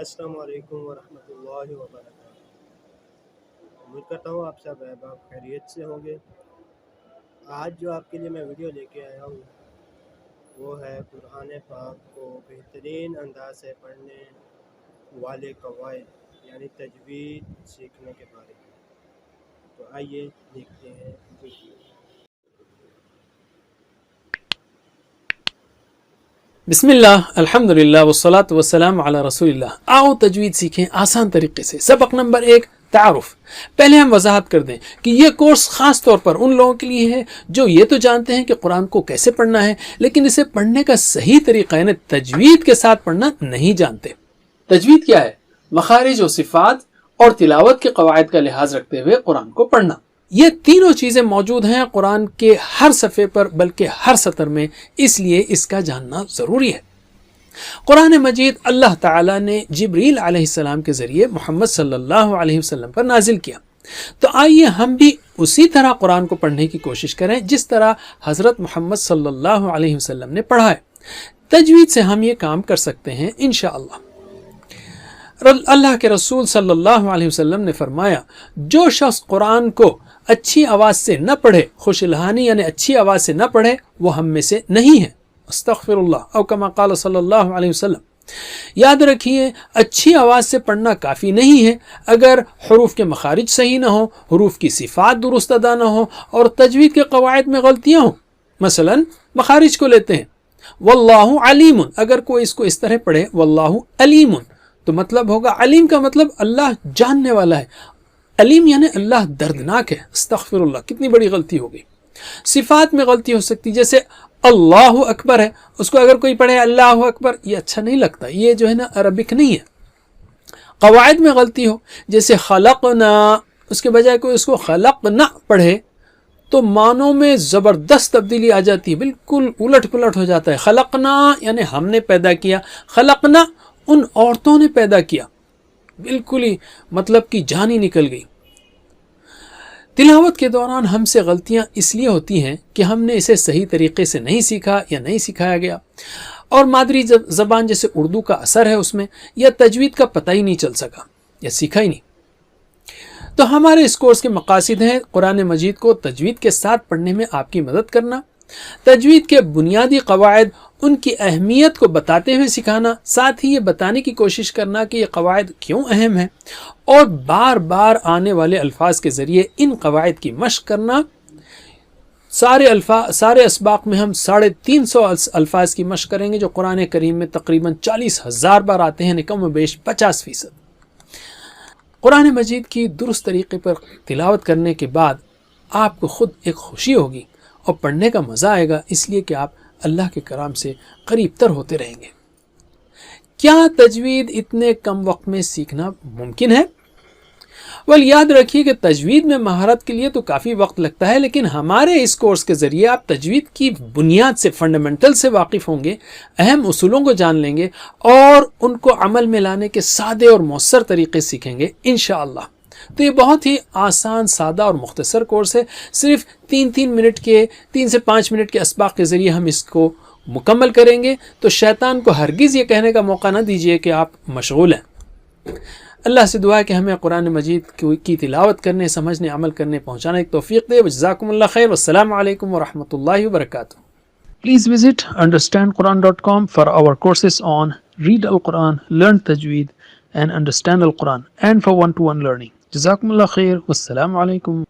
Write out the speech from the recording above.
السلام علیکم ورحمۃ اللہ وبرکاتہ۔ امید کرتا ہوں آپ سب احباب خیریت سے ہوں گے۔ آج جو آپ کے لیے میں ویڈیو لے کے آیا ہوں وہ ہے قرآن پاک کو بہترین انداز سے پڑھنے والے قواعد یعنی تجوید سیکھنے کے بارے میں۔ تو آئیے دیکھتے ہیں ویڈیو۔ بسم اللہ، الحمدللہ والصلاة والسلام علی رسول اللہ۔ آؤ تجوید سیکھیں آسان طریقے سے۔ سبق نمبر 1، تعارف۔ پہلے ہم وضاحت کر دیں کہ یہ کورس خاص طور پر ان لوگوں کے لیے ہے جو یہ تو جانتے ہیں کہ قرآن کو کیسے پڑھنا ہے لیکن اسے پڑھنے کا صحیح طریقہ یعنی تجوید کے ساتھ پڑھنا نہیں جانتے۔ تجوید کیا ہے؟ مخارج و صفات اور تلاوت کے قواعد کا لحاظ رکھتے ہوئے قرآن کو پڑھنا۔ یہ تینوں چیزیں موجود ہیں قرآن کے ہر صفحے پر بلکہ ہر سطر میں، اس لیے اس کا جاننا ضروری ہے۔ قرآن مجید اللہ تعالیٰ نے جبریل علیہ السلام کے ذریعے محمد صلی اللہ علیہ وسلم پر نازل کیا، تو آئیے ہم بھی اسی طرح قرآن کو پڑھنے کی کوشش کریں جس طرح حضرت محمد صلی اللہ علیہ وسلم نے پڑھا ہے۔ تجوید سے ہم یہ کام کر سکتے ہیں انشاءاللہ۔ اللہ کے رسول صلی اللہ علیہ وسلم نے فرمایا، جو شخص قرآن کو اچھی آواز سے نہ پڑھے، خوش الحانی یعنی اچھی آواز سے نہ پڑھے، وہ ہم میں سے نہیں ہے۔ استغفر اللہ او کما قال صلی اللہ علیہ وسلم۔ یاد رکھیے، اچھی آواز سے پڑھنا کافی نہیں ہے اگر حروف کے مخارج صحیح نہ ہوں، حروف کی صفات درست ادا نہ ہوں اور تجوید کے قواعد میں غلطیاں ہوں۔ مثلا مخارج کو لیتے ہیں، واللہ علیم، اگر کوئی اس کو اس طرح پڑھے واللہ علیم تو مطلب ہوگا، علیم کا مطلب اللہ جاننے والا ہے، علیم یعنی اللہ دردناک ہے۔ استغفر اللہ، کتنی بڑی غلطی ہو گئی۔ صفات میں غلطی ہو سکتی، جیسے اللہ اکبر ہے، اس کو اگر کوئی پڑھے اللہ اکبر، یہ اچھا نہیں لگتا، یہ جو ہے نا عربک نہیں ہے۔ قواعد میں غلطی ہو، جیسے خلقنا، اس کے بجائے کوئی اس کو خلقنا پڑھے تو معنوں میں زبردست تبدیلی آ جاتی ہے، بالکل الٹ پلٹ ہو جاتا ہے۔ خلقنا یعنی ہم نے پیدا کیا، خلقنا ان عورتوں نے پیدا کیا، بالکل ہی مطلب کی جان ہی نکل گئی۔ تلاوت کے دوران ہم سے غلطیاں اس لیے ہوتی ہیں کہ ہم نے اسے صحیح طریقے سے نہیں سیکھا یا نہیں سکھایا گیا، اور مادری زبان جیسے اردو کا اثر ہے اس میں، یا تجوید کا پتہ ہی نہیں چل سکا یا سیکھا ہی نہیں۔ تو ہمارے اس کورس کے مقاصد ہیں قرآن مجید کو تجوید کے ساتھ پڑھنے میں آپ کی مدد کرنا، تجوید کے بنیادی قواعد ان کی اہمیت کو بتاتے ہوئے سکھانا، ساتھ ہی یہ بتانے کی کوشش کرنا کہ یہ قواعد کیوں اہم ہیں، اور بار بار آنے والے الفاظ کے ذریعے ان قواعد کی مشق کرنا۔ سارے اسباق میں ہم 350 الفاظ کی مشق کریں گے جو قرآن کریم میں تقریباً 40,000 بار آتے ہیں، کم و بیش 50%۔ قرآن مجید کی درست طریقے پر تلاوت کرنے کے بعد آپ کو خود ایک خوشی ہوگی اور پڑھنے کا مزہ آئے گا، اس لیے کہ آپ اللہ کے کرام سے قریب تر ہوتے رہیں گے۔ کیا تجوید اتنے کم وقت میں سیکھنا ممکن ہے؟ یاد رکھیے کہ تجوید میں مہارت کے لیے تو کافی وقت لگتا ہے، لیکن ہمارے اس کورس کے ذریعے آپ تجوید کی بنیاد سے، فنڈامنٹل سے واقف ہوں گے، اہم اصولوں کو جان لیں گے اور ان کو عمل میں لانے کے سادے اور مؤثر طریقے سیکھیں گے انشاءاللہ۔ تو یہ بہت ہی آسان، سادہ اور مختصر کورس ہے۔ صرف 3 سے 5 منٹ کے اسباق کے ذریعے ہم اس کو مکمل کریں گے، تو شیطان کو ہرگز یہ کہنے کا موقع نہ دیجیے کہ آپ مشغول ہیں۔ اللہ سے دعا ہے کہ ہمیں قرآن مجید کی تلاوت کرنے، سمجھنے، عمل کرنے، پہنچانے کی توفیق دے۔ جزاکم اللہ خیر، والسلام علیکم ورحمۃ اللہ وبرکاتہ۔ Please visit understandquran.com for our courses on Read Al-Quran, Learn Tajweed and Understand Al-Quran, and for one-to-one learning. جزاکم اللہ خیر، والسلام علیکم۔